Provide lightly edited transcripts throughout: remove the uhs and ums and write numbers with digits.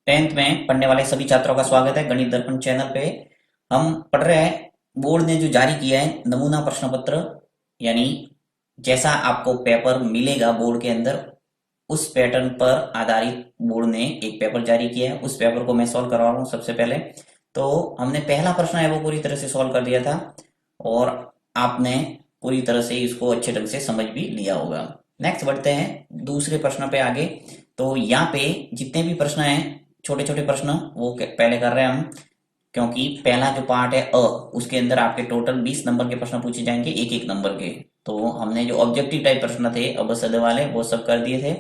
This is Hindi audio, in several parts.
टेंथ में पढ़ने वाले सभी छात्रों का स्वागत है गणित दर्पण चैनल पे। हम पढ़ रहे हैं बोर्ड ने जो जारी किया है नमूना प्रश्न पत्र, यानी जैसा आपको पेपर मिलेगा बोर्ड के अंदर उस पैटर्न पर आधारित बोर्ड ने एक पेपर जारी किया है। उस पेपर को मैं सॉल्व करवा रहा हूँ। सबसे पहले तो हमने पहला प्रश्न है वो पूरी तरह से सॉल्व कर दिया था और आपने पूरी तरह से इसको अच्छे ढंग से समझ भी लिया होगा। नेक्स्ट बढ़ते हैं दूसरे प्रश्न पे आगे। तो यहाँ पे जितने भी प्रश्न हैं, छोटे छोटे प्रश्न, वो पहले कर रहे हैं हम, क्योंकि पहला जो पार्ट है उसके अंदर आपके टोटल 20 नंबर के प्रश्न पूछे जाएंगे, एक एक नंबर के। तो हमने जो ऑब्जेक्टिव टाइप प्रश्न थे अब सद वाले वो सब कर दिए थे।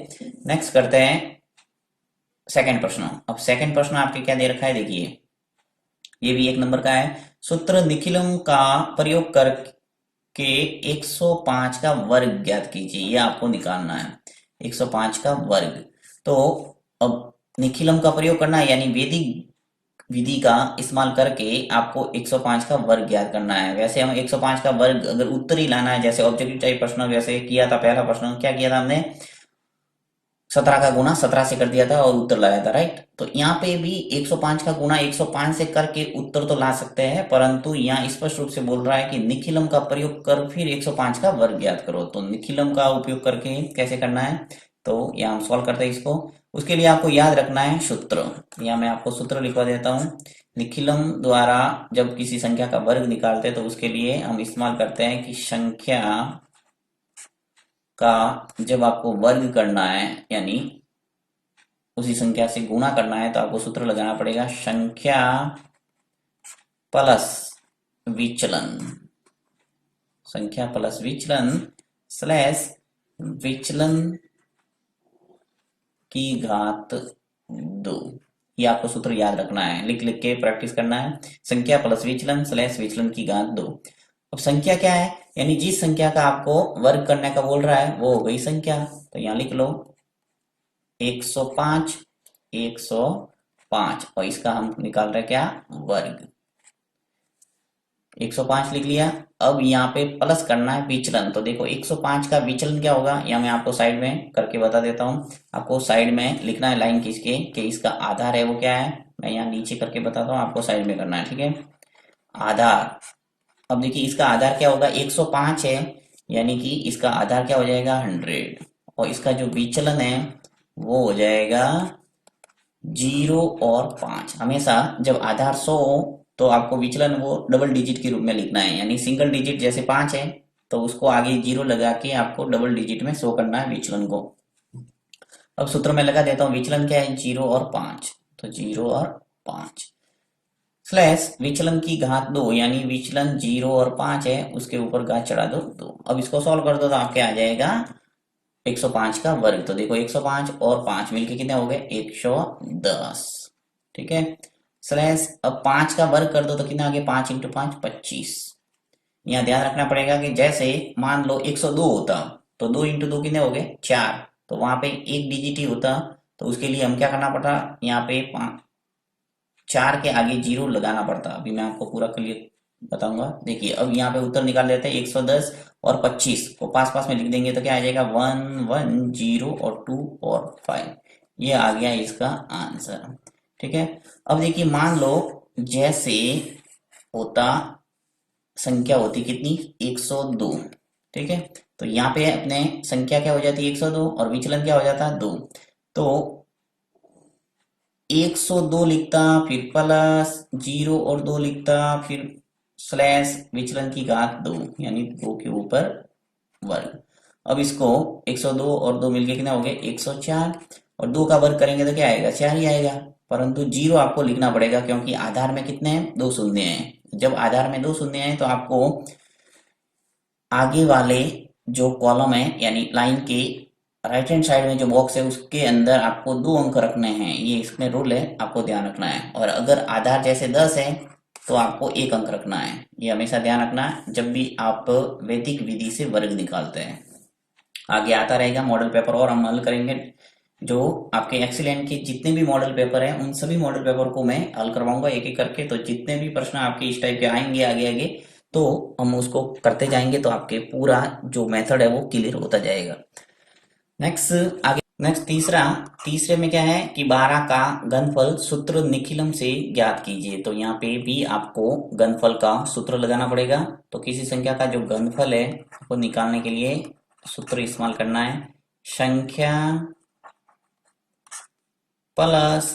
नेक्स्ट करते हैं सेकंड प्रश्न। अब सेकंड प्रश्न आपके क्या दे रखा है, देखिए ये भी एक नंबर का है। सूत्र निखिलम का प्रयोग करके 105 का वर्ग ज्ञात कीजिए, ये आपको निकालना है 105 का वर्ग। तो अब निखिलम का प्रयोग करना है यानी वैदिक विधि का इस्तेमाल करके आपको 105 का वर्ग ज्ञात करना है। वैसे हम 105 का वर्ग अगर उत्तर ही लाना है, जैसे ऑब्जेक्टिव टाइप प्रश्न वैसे किया था, पहला प्रश्न क्या किया था हमने, 17 का गुना 17 से कर दिया था और उत्तर लाया था, राइट। तो यहाँ पे भी 105 का गुना 105 से करके उत्तर तो ला सकते हैं, परंतु यहाँ स्पष्ट रूप से बोल रहा है कि निखिलम का प्रयोग कर फिर 105 का वर्ग ज्ञात करो। तो निखिलम का उपयोग करके कैसे करना है, तो यहाँ हम सॉल्व करते हैं इसको। उसके लिए आपको याद रखना है सूत्र। यहाँ मैं आपको सूत्र लिखवा देता हूँ। निखिलम द्वारा जब किसी संख्या का वर्ग निकालते हैं तो उसके लिए हम इस्तेमाल करते हैं कि संख्या का जब आपको वर्ग करना है यानी उसी संख्या से गुणा करना है तो आपको सूत्र लगाना पड़ेगा संख्या प्लस विचलन, संख्या प्लस विचलन स्लैश विचलन की घात 2। ये आपको सूत्र याद रखना है, लिख लिख के प्रैक्टिस करना है। संख्या प्लस विचलन स्लैश विचलन की घात 2। अब संख्या क्या है, यानी जिस संख्या का आपको वर्ग करने का बोल रहा है वो हो गई संख्या। तो यहां लिख लो 105 105 और इसका हम निकाल रहे हैं क्या, वर्ग। 105 लिख लिया। अब यहाँ पे प्लस करना है विचलन। तो देखो 105 का विचलन क्या होगा, या मैं आपको साइड में करके बता देता हूँ। आपको साइड में लिखना है लाइन खींच के कि इसका आधार है वो क्या है। मैं यहाँ नीचे करके बताता हूँ, आपको साइड में करना है, ठीक है। आधार, अब देखिए इसका आधार क्या होगा, 105 है, यानी कि इसका आधार क्या हो जाएगा 100, और इसका जो विचलन है वो हो जाएगा 0 और 5। हमेशा जब आधार 100 हो तो आपको विचलन वो डबल डिजिट के रूप में लिखना है, यानी सिंगल डिजिट जैसे 5 है तो उसको आगे 0 लगा के आपको डबल डिजिट में शो करना है विचलन को। अब सूत्र में लगा देता हूँ, विचलन क्या है 0 और 5, तो 0 और 5 स्लैश विचलन की घात 2, यानी विचलन 0 और 5 है उसके ऊपर घात चढ़ा दो 2। अब इसको सॉल्व कर दो तो आपके आ जाएगा 105 का वर्ग। तो देखो 105 और 5 मिलके कितने हो गए 110, ठीक है। स्लैश अब 5 का वर्ग कर दो तो कितना आ गया 5 इंटू 5 25। यहाँ ध्यान रखना पड़ेगा कि जैसे मान लो 102 होता तो 2 इंटू 2 कितने हो गए 4, तो वहां पे एक डिजिट ही होता, तो उसके लिए हम क्या करना पड़ता, यहाँ पे 4 के आगे 0 लगाना पड़ता। अभी मैं आपको पूरा क्लियर बताऊंगा। देखिए अब यहाँ पे उत्तर निकाल लेते हैं 110 और 25 को पास पास में लिख देंगे तो क्या आ जाएगा 1 1 0 और 2 और 5। ये आ गया इसका आंसर, ठीक है। अब देखिए मान लो जैसे होता संख्या होती कितनी 102, ठीक है। तो यहाँ पे अपने संख्या क्या हो जाती है 102 और विचलन क्या हो जाता है 2। तो 102 लिखता, फिर प्लस 0 और 2 लिखता, फिर स्लैश विचलन की घात 2, यानी 2 के ऊपर वर्ग। अब इसको 102 और 2 मिलके कितना हो गया 104, और 2 का वर्ग करेंगे तो क्या आएगा 4 ही आएगा, परंतु 0 आपको लिखना पड़ेगा क्योंकि आधार में कितने हैं 2 शून्य हैं। जब आधार में 2 शून्य हैं तो आपको आगे वाले जो कॉलम है यानी लाइन के राइट हैंड साइड में जो बॉक्स है उसके अंदर आपको 2 अंक रखने हैं। ये इसमें रूल है, आपको ध्यान रखना है। और अगर आधार जैसे 10 है तो आपको 1 अंक रखना है। ये हमेशा ध्यान रखना जब भी आप वैदिक विधि से वर्ग निकालते हैं। आगे आता रहेगा मॉडल पेपर और हम हल करेंगे। जो आपके एक्सीलेंट के जितने भी मॉडल पेपर हैं उन सभी मॉडल पेपर को मैं हल करवाऊंगा एक एक करके। तो जितने भी प्रश्न आपके इस टाइप के आएंगे आगे आगे तो हम उसको करते जाएंगे, तो आपके पूरा जो मेथड है वो क्लियर होता जाएगा। नेक्स्ट आगे नेक्स्ट तीसरा, तीसरे में क्या है कि 12 का घनफल सूत्र निखिलम से ज्ञात कीजिए। तो यहाँ पे भी आपको घनफल का सूत्र लगाना पड़ेगा। तो किसी संख्या का जो घनफल है वो निकालने के लिए सूत्र इस्तेमाल करना है, संख्या प्लस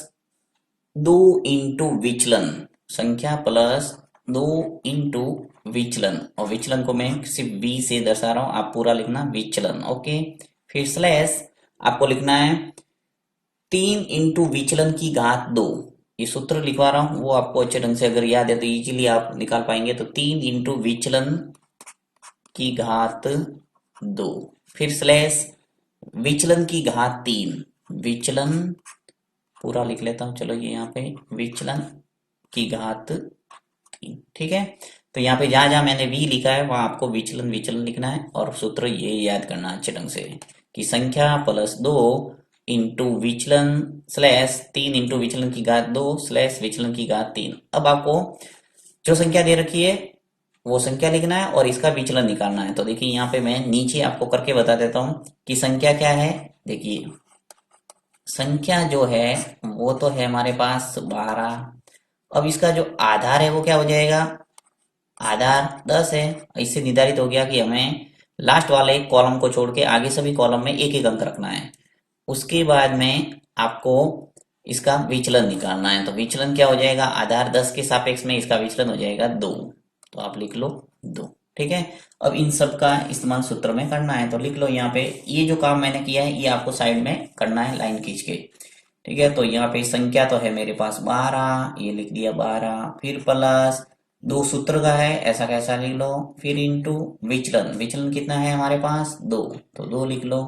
2 इंटू विचलन, संख्या प्लस 2 इंटू विचलन, और विचलन को मैं सिर्फ बी से दर्शा रहा हूं, आप पूरा लिखना विचलन। ओके, फिर स्लैश आपको लिखना है 3 इंटू विचलन की घात 2। ये सूत्र लिखवा रहा हूं, वो आपको अच्छे ढंग से अगर याद है तो इजीली आप निकाल पाएंगे। तो 3 इंटू विचलन की घात 2, फिर स्लैश विचलन की घात 3, विचलन पूरा लिख लेता हूं, चलो ये यहाँ पे विचलन की घात 3, ठीक है। तो यहाँ पे जहां जहां मैंने वी लिखा है वहां आपको विचलन विचलन लिखना है, और सूत्र ये याद करना अच्छे ढंग से कि संख्या प्लस 2 इंटू विचलन स्लैश 3 इंटू विचलन की घात 2 स्लैश विचलन की घात 3। अब आपको जो संख्या दे रखी है वो संख्या लिखना है और इसका विचलन निकालना है। तो देखिए यहाँ पे मैं नीचे आपको करके बता देता हूँ कि संख्या क्या है। देखिए संख्या जो है वो तो है हमारे पास 12। अब इसका जो आधार है वो क्या हो जाएगा, आधार 10 है। इससे निर्धारित हो गया कि हमें लास्ट वाले कॉलम को छोड़ के आगे सभी कॉलम में एक एक अंक रखना है। उसके बाद में आपको इसका विचलन निकालना है। तो विचलन क्या हो जाएगा, आधार 10 के सापेक्ष में इसका विचलन हो जाएगा 2। तो आप लिख लो 2, ठीक है। अब इन सब का इस्तेमाल सूत्र में करना है, तो लिख लो यहाँ पे ये जो काम मैंने किया है ये आपको साइड में करना है लाइन खींच के, ठीक है। तो यहाँ पे संख्या तो है मेरे पास 12, ये लिख दिया 12, फिर प्लस 2 सूत्र का है ऐसा कैसा लिख लो, फिर इंटू विचलन, विचलन कितना है हमारे पास 2, तो 2 लिख लो,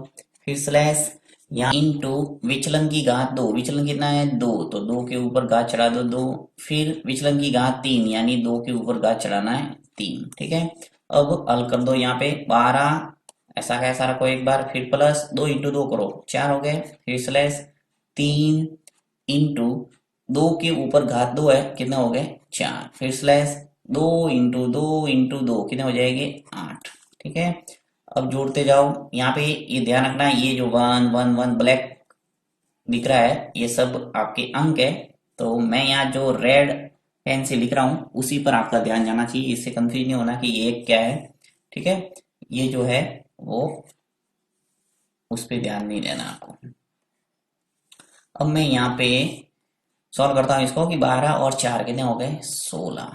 फिर स्लैश यहाँ इंटू विचलन की घात 2, विचलन कितना है 2, तो 2 के ऊपर घात चढ़ा दो 2, फिर विचलन की घात 3 यानी 2 के ऊपर घात चढ़ाना है 3, ठीक है। अब हल कर दो, यहाँ पे 12 ऐसा कैसा रखो एक बार, फिर प्लस 2 इंटू 2 करो 4 हो गए, फिर स्लैश 3 इंटू 2 के ऊपर घात 2 है कितने हो गए 4, फिर स्लैश 2 इंटू 2 इंटू 2 कितने हो जाएंगे 8, ठीक है। अब जोड़ते जाओ, यहाँ पे ये ध्यान रखना है ये जो 1 1 1 ब्लैक दिख रहा है ये सब आपके अंक है। तो मैं यहाँ जो रेड पेन से लिख रहा हूँ उसी पर आपका ध्यान जाना चाहिए, इससे कंफ्यूज नहीं होना कि ये क्या है, ठीक है। ये जो है वो उस पर ध्यान नहीं देना आपको। अब मैं यहाँ पे सॉल्व करता हूँ इसको कि 12 और 4 कितने हो गए 16,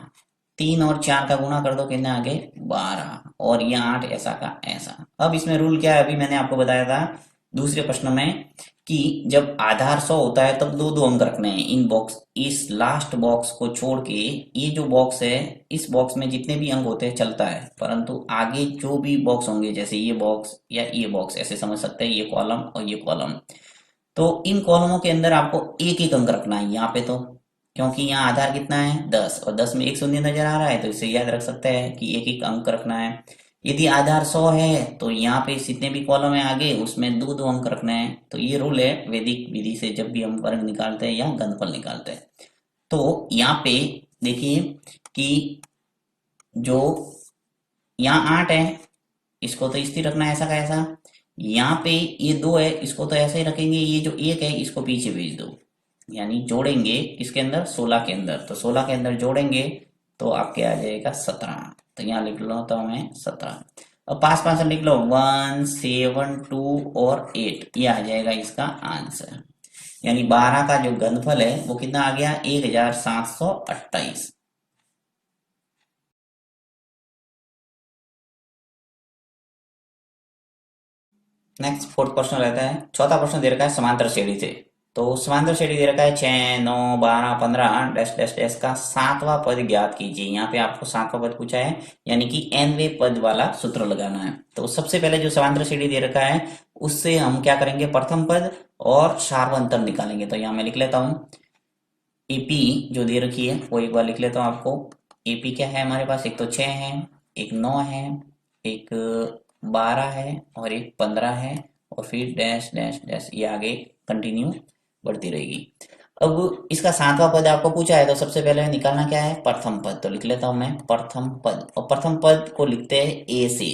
3 और 4 का गुणा कर दो कितने आ गए 12, और ये 8 ऐसा का ऐसा। अब इसमें रूल क्या है, अभी मैंने आपको बताया था दूसरे प्रश्न में कि जब आधार 100 होता है तब दो दो अंक रखने हैं इन बॉक्स, इस लास्ट बॉक्स को छोड़ के ये जो बॉक्स है इस बॉक्स में जितने भी अंक होते हैं चलता है, परंतु आगे जो भी बॉक्स होंगे जैसे ये बॉक्स या ये बॉक्स ऐसे समझ सकते हैं, ये कॉलम और ये कॉलम, तो इन कॉलमों के अंदर आपको एक एक अंक रखना है यहाँ पे। तो क्योंकि यहाँ आधार कितना है 10 और 10 में एक शून्य नजर आ रहा है तो इसे याद रख सकते हैं कि एक एक अंक रखना है। यदि आधार 100 है तो यहाँ पे जितने भी कॉलम है आगे उसमें दो दो अंक रखने हैं। तो ये रूल है वैदिक विधि से जब भी हम वर्ग निकालते हैं या घनफल निकालते हैं। तो यहाँ पे देखिए कि जो यहाँ 8 है इसको तो स्थिर रखना है ऐसा का ऐसा, यहाँ पे ये 2 है इसको तो ऐसे ही रखेंगे, ये जो 1 है इसको पीछे भेज दो, यानी जोड़ेंगे इसके अंदर 16 के अंदर, तो 16 के अंदर जोड़ेंगे तो आपके आ जाएगा 17। तो यहाँ लिख लो तो हमें 17। अब पास पास लिख लो 1 7 2 और 8, ये आ जाएगा इसका आंसर। यानी 12 का जो घनफल है वो कितना आ गया 1728। नेक्स्ट फोर्थ क्वेश्चन रहता है, चौथा प्रश्न दे रखा है समांतर श्रेणी से। तो समांतर श्रेणी दे रखा है 6 9 12 15 डैश डैश डैश का सातवां पद ज्ञात कीजिए। यहाँ पे आपको सातवां पद पूछा है यानी कि nवें पद वाला सूत्र लगाना है। तो सबसे पहले जो समांतर श्रेणी दे रखा है उससे हम क्या करेंगे, प्रथम पद और सार्वंतर निकालेंगे। तो यहाँ मैं लिख लेता हूँ एपी जो दे रखी है वो एक बार लिख लेता हूँ आपको। एपी क्या है हमारे पास, एक तो 6 है, एक 9 है, एक 12 है और एक 15 है, और फिर डैश डैश डैश ये आगे कंटिन्यू बढ़ती रहेगी। अब इसका सातवां पद आपको पूछा है तो सबसे पहले निकालना क्या है प्रथम पद। तो लिख लेता हूं मैं प्रथम पद, और प्रथम पद को लिखते हैं ए से।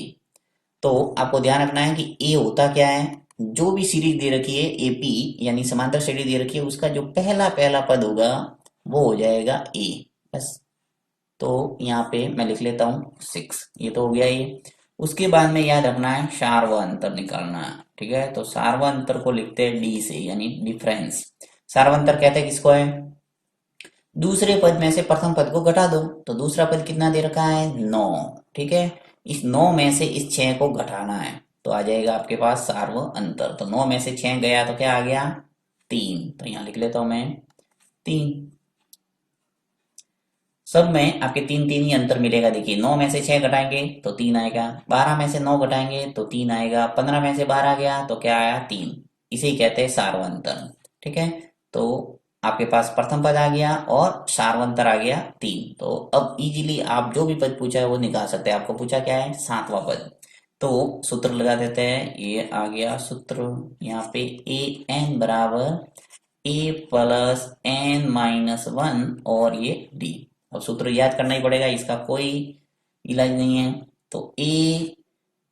तो आपको ध्यान रखना है कि ए होता क्या है, जो भी सीरीज दे रखी है एपी यानी समांतर श्रेणी दे रखी है, उसका जो पहला पहला पद होगा वो हो जाएगा ए। बस। तो यहाँ पे मैं लिख लेता हूँ 6, ये तो हो गया ये। उसके बाद में याद रखना है सार्व अंतर निकालना है। ठीक है, तो सार्व अंतर को लिखते हैं डी से, यानी डिफरेंस। सार्व अंतर कहते हैं किसको है? दूसरे पद में से प्रथम पद को घटा दो। तो दूसरा पद कितना दे रखा है? 9। ठीक है, इस 9 में से इस 6 को घटाना है, तो आ जाएगा आपके पास सार्व अंतर। तो 9 में से 6 गया तो क्या आ गया? 3। तो यहाँ लिख लेता हूं मैं 3। सब में आपके 3 3 ही अंतर मिलेगा। देखिए 9 में से 6 घटाएंगे तो 3 आएगा, 12 में से 9 घटाएंगे तो 3 आएगा, 15 में से 12 गया तो क्या आया? 3। इसे ही कहते हैं सार्वंतर। ठीक है, तो आपके पास प्रथम पद आ गया और सार्वंतर आ गया 3। तो अब इजीली आप जो भी पद पूछा है वो निकाल सकते हैं। आपको पूछा क्या है? सातवां पद। तो सूत्र लगा देते हैं। ये आ गया सूत्र, यहाँ पे ए एन बराबर ए प्लस एन माइनस 1 और ये डी। अब सूत्र याद करना ही पड़ेगा, इसका कोई इलाज नहीं है। तो ए,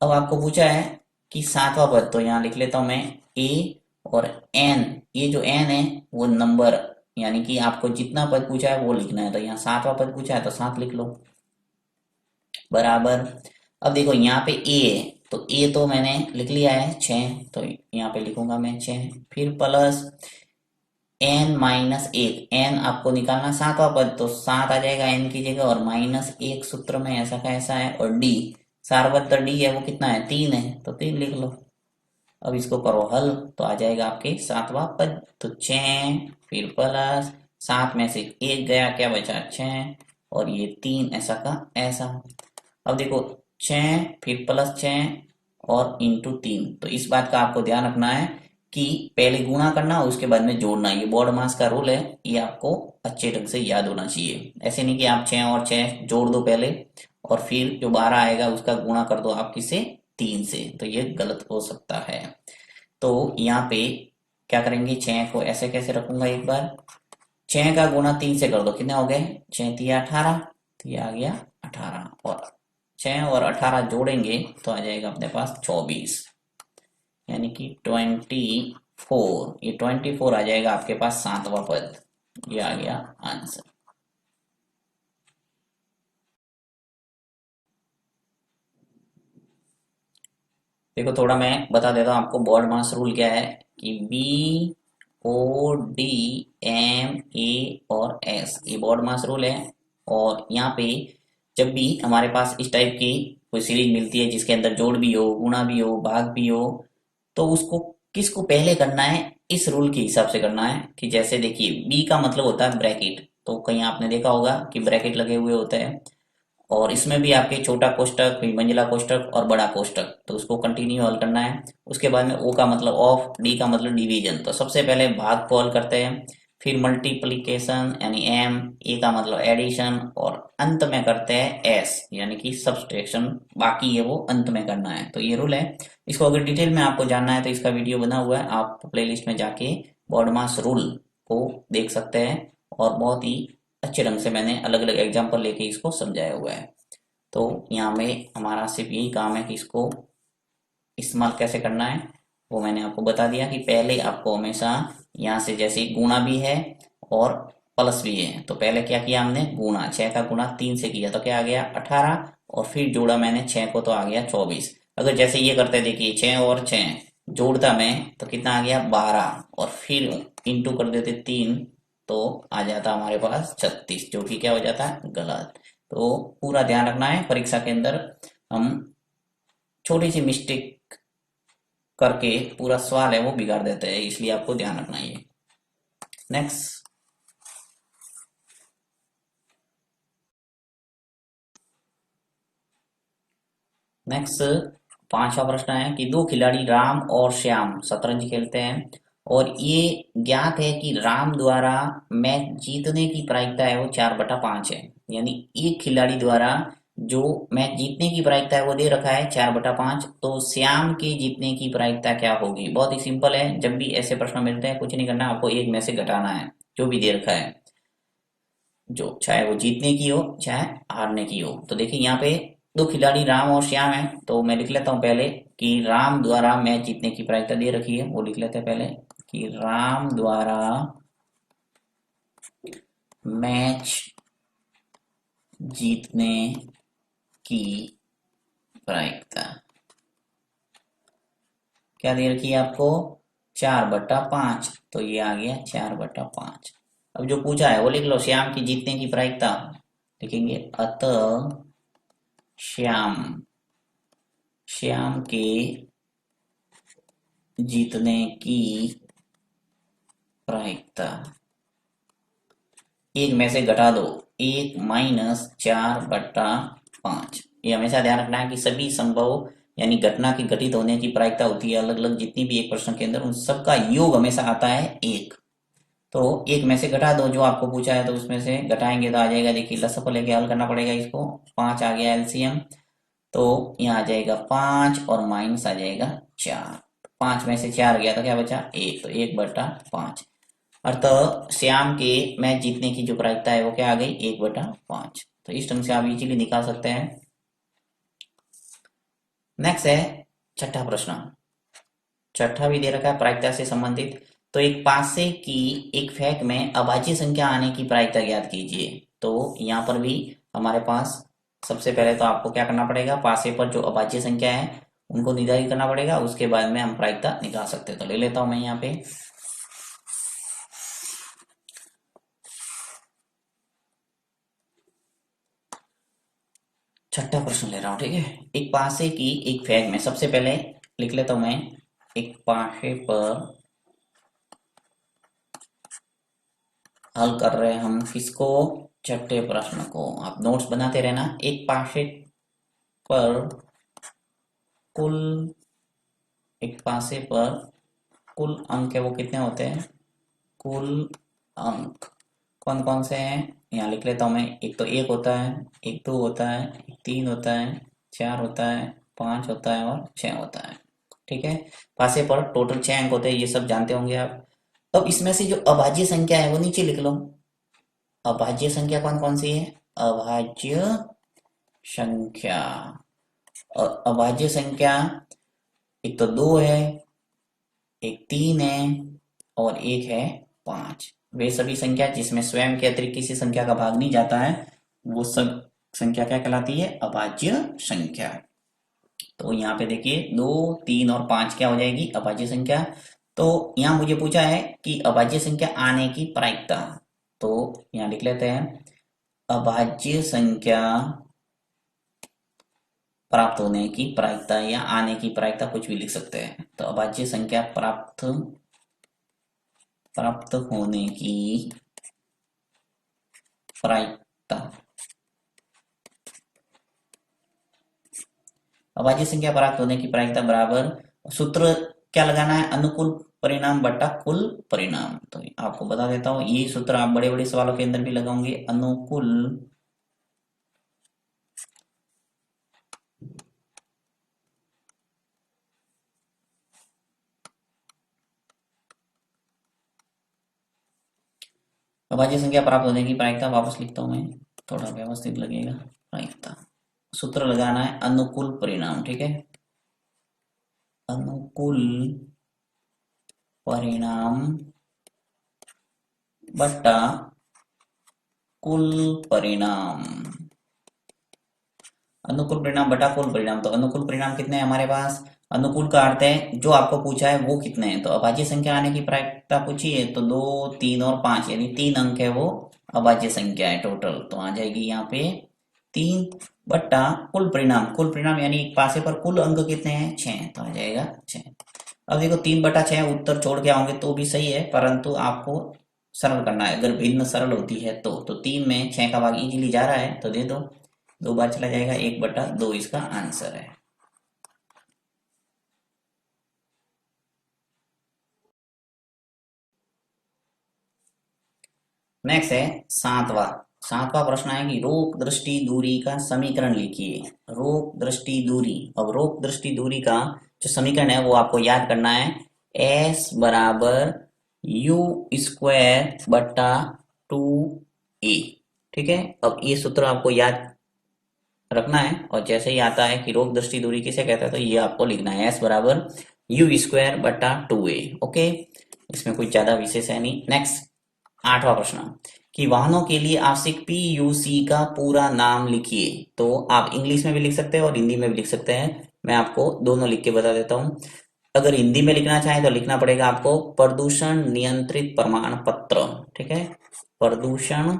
अब आपको पूछा है कि सातवां पद, तो यहाँ लिख लेता हूं मैं ए और एन। ये जो एन है वो नंबर, यानी कि आपको जितना पद पूछा है वो लिखना है। तो यहाँ सातवां पद पूछा है तो 7 लिख लो, बराबर। अब देखो यहाँ पे ए है, तो ए तो मैंने लिख लिया है 6, तो यहाँ पे लिखूंगा मैं 6। फिर प्लस एन माइनस 1, एन आपको निकालना सातवां पद, तो 7 आ जाएगा एन की जगह, और माइनस 1 सूत्र में ऐसा का ऐसा है। और डी, सार्वत्र डी है वो कितना है? 3 है, तो 3 लिख लो। अब इसको करो हल, तो आ जाएगा आपके सातवां पद। तो 6 फिर प्लस 7 में से 1 गया, क्या बचा? 6 और ये 3, ऐसा का ऐसा। अब देखो 6 फिर प्लस 6 और इंटू 3। तो इस बात का आपको ध्यान रखना है कि पहले गुणा करना और उसके बाद में जोड़ना। ये बोर्ड मास का रूल है, ये आपको अच्छे ढंग से याद होना चाहिए। ऐसे नहीं कि आप 6 और 6 जोड़ दो पहले और फिर जो 12 आएगा उसका गुणा कर दो आप किससे? 3 से, तो ये गलत हो सकता है। तो यहाँ पे क्या करेंगे? 6 को ऐसे कैसे रखूंगा, एक बार 6 का गुणा 3 से कर दो, कितने हो गए? 6 तिया 18, तो ये आ गया 18, और 6 और 18 जोड़ेंगे तो आ जाएगा अपने पास 24, यानी कि 24। ये 24 आ जाएगा आपके पास सातवां पद। ये आ गया आंसर। देखो थोड़ा मैं बता देता हूँ आपको, बोर्ड मास रूल क्या है कि B O D M A और एस, ये बोर्ड मास रूल है। और यहाँ पे जब भी हमारे पास इस टाइप की कोई सीरीज मिलती है जिसके अंदर जोड़ भी हो, गुणा भी हो, भाग भी हो, तो उसको किसको पहले करना है? इस रूल के हिसाब से करना है। कि जैसे देखिए बी का मतलब होता है ब्रैकेट, तो कहीं आपने देखा होगा कि ब्रैकेट लगे हुए होते हैं, और इसमें भी आपके छोटा कोष्टक, फिर मंजिला कोष्टक और बड़ा कोष्टक, तो उसको कंटिन्यू हल करना है। उसके बाद में ओ का मतलब ऑफ, डी का मतलब डिवीजन, तो सबसे पहले भाग को हल करते हैं, फिर मल्टीप्लीकेशन यानी एम, ए का मतलब एडिशन, और अंत में करते हैं एस यानी कि सब्सट्रैक्शन। बाकी है वो अंत में करना है। तो ये रूल है। इसको अगर डिटेल में आपको जानना है तो इसका वीडियो बना हुआ है, आप प्लेलिस्ट में जाके बॉड मास रूल को देख सकते हैं। और बहुत ही अच्छे ढंग से मैंने अलग अलग एग्जाम्पल लेके इसको समझाया हुआ है। तो यहाँ में हमारा सिर्फ यही काम है कि इसको इस्तेमाल कैसे करना है वो मैंने आपको बता दिया। कि पहले आपको हमेशा यहाँ से, जैसे गुणा भी है और प्लस भी है, तो पहले क्या किया हमने? गुणा, 6 का गुणा 3 से किया तो क्या आ गया? 18, और फिर जोड़ा मैंने 6 को तो आ गया 24। अगर जैसे ये करते, देखिए 6 और 6 जोड़ता मैं तो कितना आ गया? 12, और फिर इंटू कर देते 3, तो आ जाता हमारे पास 36, जो कि क्या हो जाता है? गलत। तो पूरा ध्यान रखना है, परीक्षा के अंदर हम छोटी सी मिस्टेक करके पूरा सवाल है वो बिगाड़ देते हैं, इसलिए आपको ध्यान रखना है। नेक्स्ट। नेक्स्ट पांचवा प्रश्न है कि दो खिलाड़ी राम और श्याम शतरंज खेलते हैं, और ये ज्ञात है कि राम द्वारा मैच जीतने की प्रायिकता है वो 4/5 है। यानी एक खिलाड़ी द्वारा जो मैच जीतने की प्रायिकता है वो दे रखा है 4/5, तो श्याम के जीतने की प्रायिकता क्या होगी? बहुत ही सिंपल है। जब भी ऐसे प्रश्न मिलते हैं कुछ नहीं करना, आपको एक में से घटाना है जो भी दे रखा है, जो चाहे वो जीतने की हो चाहे हारने की हो। तो देखिए यहाँ पे दो खिलाड़ी राम और श्याम है, तो मैं लिख लेता हूं पहले कि राम द्वारा मैच जीतने की प्रायिकता दे रखी है, वो लिख लेते हैं पहले कि राम द्वारा मैच जीतने की प्रायिकता क्या दे रखी है आपको, 4/5, तो ये आ गया 4/5। अब जो पूछा है वो लिख लो, श्याम की जीतने की प्रायिकता लिखेंगे, अतः श्याम श्याम के जीतने की प्रायिकता एक में से घटा दो, 1 - 4/5। ये हमेशा ध्यान रखना है कि सभी संभव यानी घटना की घटित होने की प्रायिकता होती है अलग अलग, जितनी भी एक प्रश्न के अंदर, उन सबका योग हमेशा आता है 1। तो एक में से घटा दो, जो आपको पूछा है तो उसमें से घटाएंगे तो आ जाएगा, देखिए लसअप लेके हल करना पड़ेगा इसको, 5 आ गया एलसीएम, तो यहाँ आ जाएगा 5 और माइनस आ जाएगा 4। 5 में से 4 गया तो क्या बचा 1, तो 1/5। अतः श्याम के मैच जीतने की जो प्रायिकता है वो क्या आ गई, 1/5। तो इस ढंग से आप इजीली निकाल सकते हैं। नेक्स्ट है छठा प्रश्न। छठा भी दे रखा है प्रायिकता से संबंधित। तो एक पासे की एक फेंक में अभाज्य संख्या आने की प्रायिकता ज्ञात कीजिए। तो यहाँ पर भी हमारे पास सबसे पहले तो आपको क्या करना पड़ेगा, पासे पर जो अभाज्य संख्या है उनको निर्धारित करना पड़ेगा, उसके बाद में हम प्रायिकता निकाल सकते हैं। तो ले लेता हूं मैं यहाँ पे छठा प्रश्न ले रहा हूं, ठीक है। एक पासे की एक फेंक में, सबसे पहले लिख लेता हूं मैं, एक पासे पर हल कर रहे हैं हम किसको, छठे प्रश्न को। आप नोट्स बनाते रहना। एक पासे पर कुल एक पासे पर कुल अंक है वो कितने होते हैं, कुल अंक कौन कौन से हैं, यहाँ लिख लेता हूं मैं। एक तो 1 होता है, एक 2 होता है, एक 3 होता है, 4 होता है, 5 होता है और 6 होता है, ठीक है। पासे पर टोटल 6 अंक होते हैं, ये सब जानते होंगे आप। अब इसमें से जो अभाज्य संख्या है वो नीचे लिख लो। अभाज्य संख्या कौन कौन सी है, अभाज्य संख्या, अभाज्य संख्या एक तो 2 है, एक 3 है और एक है 5। वे सभी संख्या जिसमें स्वयं के अतिरिक्त किसी संख्या का भाग नहीं जाता है, वो सब संख्या क्या कहलाती है, अभाज्य संख्या। तो यहाँ पे देखिए 2, 3 और 5 क्या हो जाएगी, अभाज्य संख्या। तो यहाँ मुझे पूछा है कि अभाज्य संख्या आने की प्रायिकता, तो यहाँ लिख लेते हैं, अभाज्य संख्या प्राप्त होने की प्रायिकता या आने की प्रायिकता, कुछ भी लिख सकते हैं। तो अभाज्य संख्या प्राप्त होने की प्रायिकता, अभाज्य संख्या प्राप्त होने की प्रायिकता बराबर, सूत्र क्या लगाना है, अनुकूल परिणाम बटा कुल परिणाम। तो आपको बता देता हूं, ये सूत्र आप बड़े बड़े सवालों के अंदर भी लगाओगे, अनुकूल अभाज्य संख्या प्राप्त होने की प्रायिकता, वापस लिखता हूं मैं, थोड़ा व्यवस्थित लगेगा। प्रायिकता सूत्र लगाना है अनुकूल परिणाम, ठीक है। अनुकूल परिणाम बटा कुल परिणाम, अनुकूल परिणाम बटा कुल परिणाम। तो अनुकूल परिणाम कितने हैं हमारे पास, अनुकूल का अर्थ है जो आपको पूछा है वो कितने हैं। तो अभाज्य संख्या आने की प्रायिकता पूछी है, तो 2, 3 और 5 यानी 3 अंक है वो अभाज्य संख्या है टोटल। तो आ जाएगी यहाँ पे 3 बट्टा कुल परिणाम, कुल परिणाम यानी एक पासे पर कुल अंक कितने हैं, 6, तो आ जाएगा 6। अब देखो 3/6 उत्तर छोड़ के आओगे तो भी सही है, परंतु आपको सरल करना है। अगर भिन्न सरल होती है तो 3 में 6 का भाग इजीली जा रहा है तो दे दो, 2 बार चला जाएगा, 1/2 इसका आंसर है। नेक्स्ट है सातवां। सातवां प्रश्न है कि रोक दृष्टि दूरी का समीकरण लिखिए। रोक दृष्टि दूरी, अब रोक दृष्टि दूरी का जो समीकरण है वो आपको याद करना है, s बराबर यू स्क्वायर बट्टा 2a, ठीक है। अब ये सूत्र आपको याद रखना है। और जैसे ही आता है कि रोग दृष्टि दूरी किसे कहता है, तो ये आपको लिखना है s बराबर यू स्क्वायर बटा 2a। ओके, इसमें कुछ ज्यादा विशेष है नहीं। नेक्स्ट 8वां प्रश्न कि वाहनों के लिए आवश्यक पीयूसी का पूरा नाम लिखिए। तो आप इंग्लिश में भी लिख सकते हैं और हिंदी में भी लिख सकते हैं। मैं आपको दोनों लिख के बता देता हूं। अगर हिंदी में लिखना चाहें तो लिखना पड़ेगा आपको प्रदूषण नियंत्रित प्रमाण पत्र। ठीक है, प्रदूषण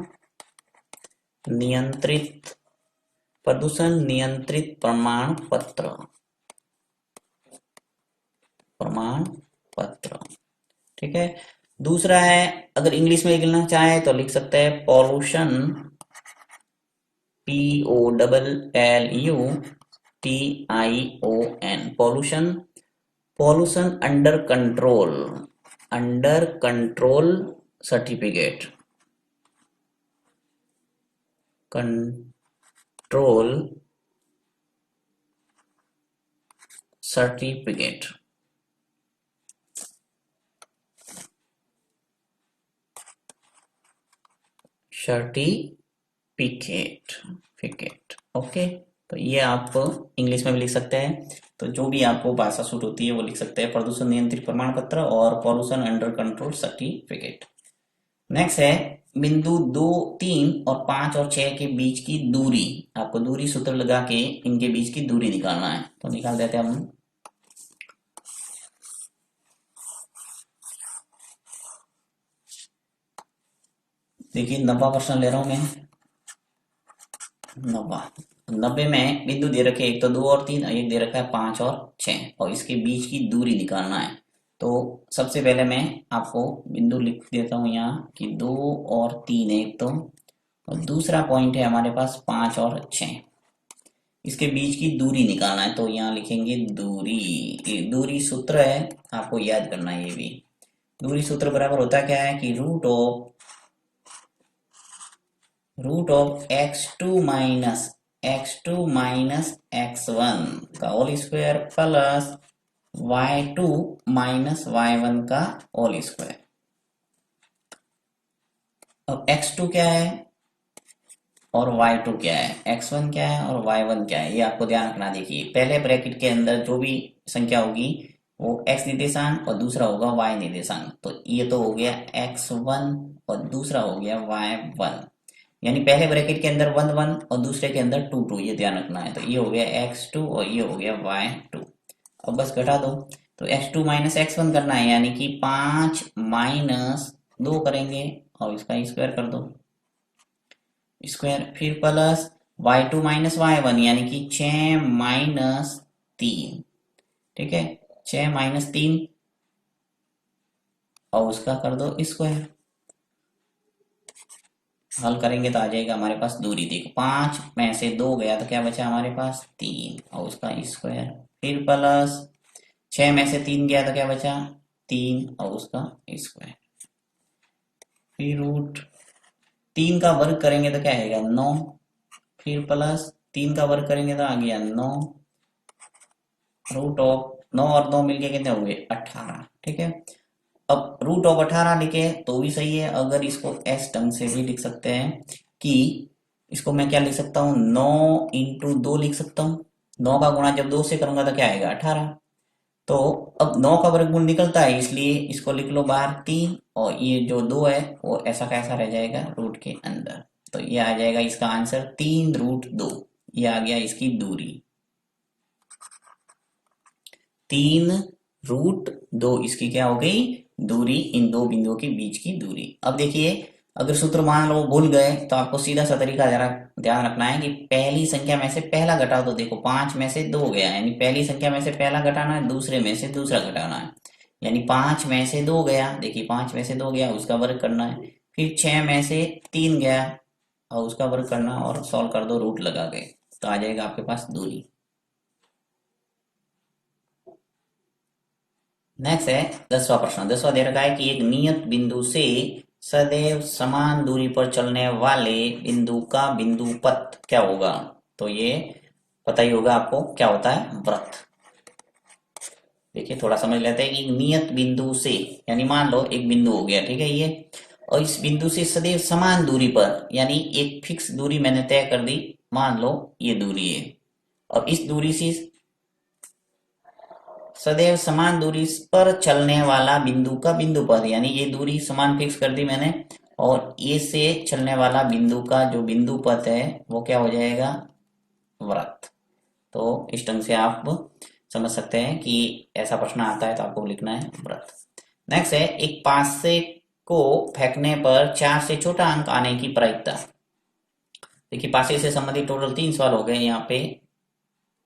नियंत्रित प्रमाण पत्र, प्रमाण पत्र। ठीक है, दूसरा है अगर इंग्लिश में लिखना चाहे तो लिख सकते हैं pollution, POLLUTION, pollution, pollution under control certificate, control certificate. Certificate okay, तो ये आप इंग्लिश में भी लिख सकते हैं। तो जो भी आपको भाषा सूट होती है वो लिख सकते हैं, प्रदूषण नियंत्रित प्रमाण पत्र और pollution under control certificate. Next है बिंदु 2, 3 और 5 और 6 के बीच की दूरी। आपको दूरी सूत्र लगा के इनके बीच की दूरी निकालना है। तो निकाल देते हैं हम। देखिए 90 प्रश्न ले रहा हूं मैं। 90 में बिंदु दे रखे एक तो 2 और 3, एक दे रखा है 5 और 6 और इसके बीच की दूरी निकालना है। तो सबसे पहले मैं आपको बिंदु लिख देता हूं यहाँ कि 2 और 3 एक तो, और दूसरा पॉइंट है हमारे पास 5 और 6। इसके बीच की दूरी निकालना है। तो यहाँ लिखेंगे दूरी, ये दूरी सूत्र है, आपको याद करना है ये भी। दूरी सूत्र बराबर होता क्या है कि root of x2 minus x1 का whole square plus y2 minus y1 का होल स्क्वायर। अब x2 क्या है और y2 क्या है, x1 क्या है और y1 क्या है, ये आपको ध्यान रखना। देखिए पहले ब्रैकेट के अंदर जो भी संख्या होगी वो x निर्देशांक और दूसरा होगा y निर्देशांक। तो ये तो हो गया x1 और दूसरा हो गया y1, यानी पहले ब्रैकेट के अंदर 1 1 और दूसरे के अंदर 2 2, ये ध्यान रखना है। तो ये हो गया x2 और ये हो गया y2। अब बस घटा दो। तो x2 माइनस x1 करना है, यानी कि 5 माइनस 2 करेंगे और इसका स्क्वायर कर दो, स्क्वायर, फिर प्लस y2 माइनस y1 यानी कि 6 माइनस 3। ठीक है, 6 माइनस 3 और उसका कर दो स्क्वायर। हल करेंगे तो आ जाएगा हमारे पास दूरी। देखो 5 में से 2 गया तो क्या बचा हमारे पास 3 और उसका स्क्वायर, फिर प्लस 6 में से 3 गया तो क्या बचा 3 और उसका स्क्वायर, फिर रूट 3 का वर्ग करेंगे तो क्या आएगा 9, फिर प्लस 3 का वर्ग करेंगे तो आ गया 9, रूट ऑफ 9 और 2 मिलके कितने हो गए 18। ठीक है, अब रूट ऑफ 18 लिखे तो भी सही है। अगर इसको एस ढंग से भी लिख सकते हैं कि इसको मैं क्या लिख सकता हूँ 9 इंटू 2 लिख सकता हूँ। 9 का गुणा जब 2 से करूंगा तो क्या आएगा 18। तो अब 9 का वर्गमूल निकलता है, इसलिए इसको लिख लो बाहर 3 और ये जो 2 है वो ऐसा कैसा रह जाएगा रूट के अंदर। तो ये आ जाएगा इसका आंसर 3 रूट 2। ये आ गया इसकी दूरी 3 रूट 2, इसकी क्या हो गई दूरी, इन दो बिंदुओं के बीच की दूरी। अब देखिए अगर सूत्र मान लो भूल गए तो आपको सीधा सा तरीका जरा ध्यान रखना है कि पहली संख्या में से पहला घटाओ। तो देखो 5 में से 2 गया, यानी पहली संख्या में से पहला घटाना है, दूसरे में से दूसरा घटाना है। यानी 5 में से 2 गया, देखिए 5 में से 2 गया उसका वर्ग करना है, फिर 6 में से 3 गया और उसका वर्ग करना और सॉल्व कर दो रूट लगा के, तो आ जाएगा आपके पास दूरी। नेक्स्ट है 10वां प्रश्न। 10वां दे रखा है कि एक नियत बिंदु से सदैव समान दूरी पर चलने वाले बिंदु का बिंदु पथ क्या होगा। तो ये पता ही होगा आपको क्या होता है वृत्त। देखिए थोड़ा समझ लेते हैं कि नियत बिंदु से, यानी मान लो एक बिंदु हो गया, ठीक है ये, और इस बिंदु से सदैव समान दूरी पर, यानी एक फिक्स दूरी मैंने तय कर दी मान लो ये दूरी है और इस दूरी से सदैव समान दूरी पर चलने वाला बिंदु का बिंदु पथ, यानी ये दूरी समान फिक्स कर दी मैंने, और ये से चलने वाला बिंदु का जो बिंदु पथ है वो क्या हो जाएगा, वृत्त। तो इस ढंग से आप समझ सकते हैं कि ऐसा प्रश्न आता है तो आपको लिखना है वृत्त। नेक्स्ट है, एक पासे को फेंकने पर 4 से छोटा अंक आने की प्रायिकता। देखिए पासे से संबंधित टोटल 3 सवाल हो गए यहाँ पे,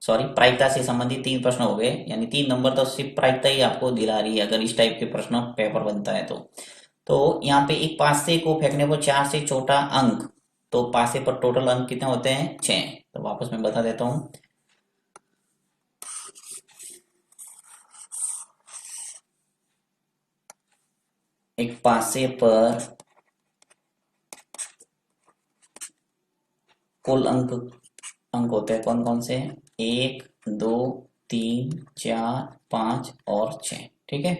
सॉरी प्रायिकता से संबंधित 3 प्रश्न हो गए, यानी 3 नंबर तो सिर्फ प्रायिकता ही आपको दिला रही है अगर इस टाइप के प्रश्न पेपर बनता है तो यहाँ पे एक पासे को फेंकने पर 4 से छोटा अंक, तो पासे पर टोटल अंक कितने होते हैं, 6। तो वापस मैं बता देता हूँ, एक पासे पर कुल अंक अंक होते हैं कौन कौन से, 1 2 3 4 5 और 6। ठीक है,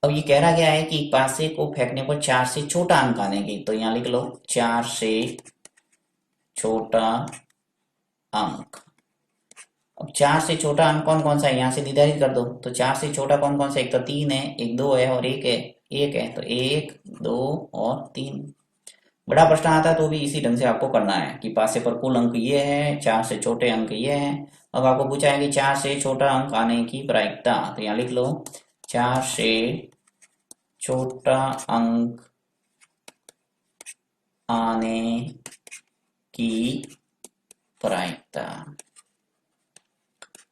अब ये कह रहा गया है कि पासे को फेंकने पर 4 से छोटा अंक आने की, तो यहाँ लिख लो 4 से छोटा अंक। अब 4 से छोटा अंक कौन कौन सा है यहाँ से निर्धारित कर दो, तो 4 से छोटा कौन कौन सा, एक तो 3 है, एक 2 है और एक है, एक है, तो 1 2 और 3। बड़ा प्रश्न आता है तो भी इसी ढंग से आपको करना है कि पासे पर कुल अंक ये है, 4 से छोटे अंक ये हैं। अब आपको पूछा है कि 4 से छोटा अंक आने की प्रायिकता, तो यहाँ लिख लो 4 से छोटा अंक आने की प्रायिकता।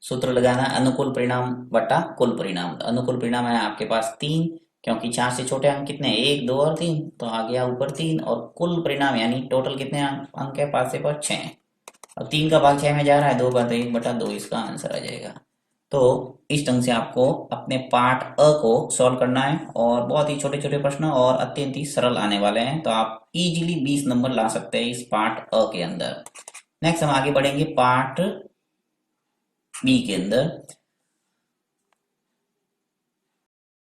सूत्र लगाना अनुकूल परिणाम बटा कुल परिणाम। तो अनुकूल परिणाम है आपके पास 3, क्योंकि 4 से छोटे अंक कितने हैं, 1 2 और 3, तो आ गया ऊपर 3, और कुल परिणाम यानी टोटल कितने अंक है पासे पर, 6। अब 3 का भाग 6 में जा रहा है, 2 का तो 1 बटा 2 इसका आंसर आ जाएगा। तो इस ढंग से आपको अपने पार्ट अ को सॉल्व करना है, और बहुत ही छोटे छोटे प्रश्न और अत्यंत ही सरल आने वाले हैं, तो आप इजीली 20 नंबर ला सकते हैं इस पार्ट अ के अंदर। नेक्स्ट हम आगे बढ़ेंगे पार्ट बी के अंदर।